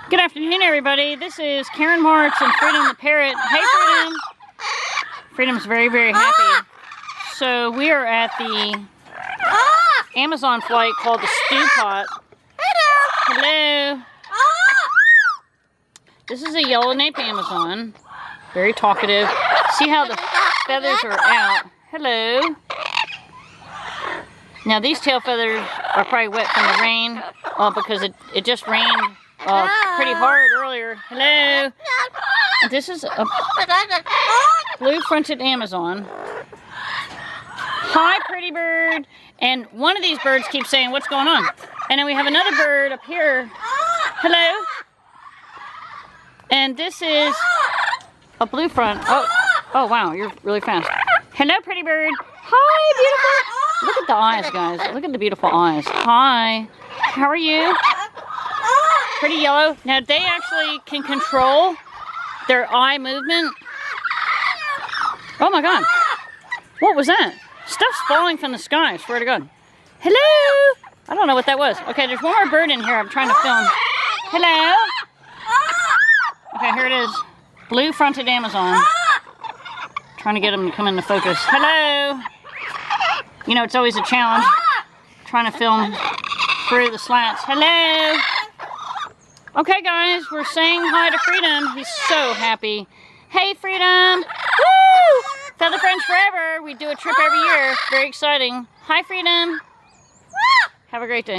Good afternoon, everybody. This is Karen Martz and Freedom the Parrot. Hey, Freedom. Freedom's very, very happy. So we are at the Amazon flight called the Stew Pot. Hello. This is a yellow nape Amazon. Very talkative. See how the feathers are out. Hello. Now these tail feathers are probably wet from the rain because it just rained pretty hard earlier. Hello. This is a blue-fronted Amazon. Hi, pretty bird. And one of these birds keeps saying, what's going on? And then we have another bird up here. Hello. And this is a blue front. Oh wow, you're really fast. Hello, pretty bird. Hi, beautiful. Look at the eyes, guys. Look at the beautiful eyes. Hi. How are you? Pretty yellow. Now, they actually can control their eye movement. Oh my God. What was that? Stuff's falling from the sky, I swear to God. Hello. I don't know what that was. Okay, there's one more bird in here I'm trying to film. Hello. Okay, here it is. Blue-fronted Amazon. Trying to get them to come into focus. Hello. You know, it's always a challenge trying to film through the slats. Hello. Okay, guys, we're saying hi to Freedom. He's so happy. Hey, Freedom. Woo! Feather Friends Forever. We do a trip every year. Very exciting. Hi, Freedom. Have a great day.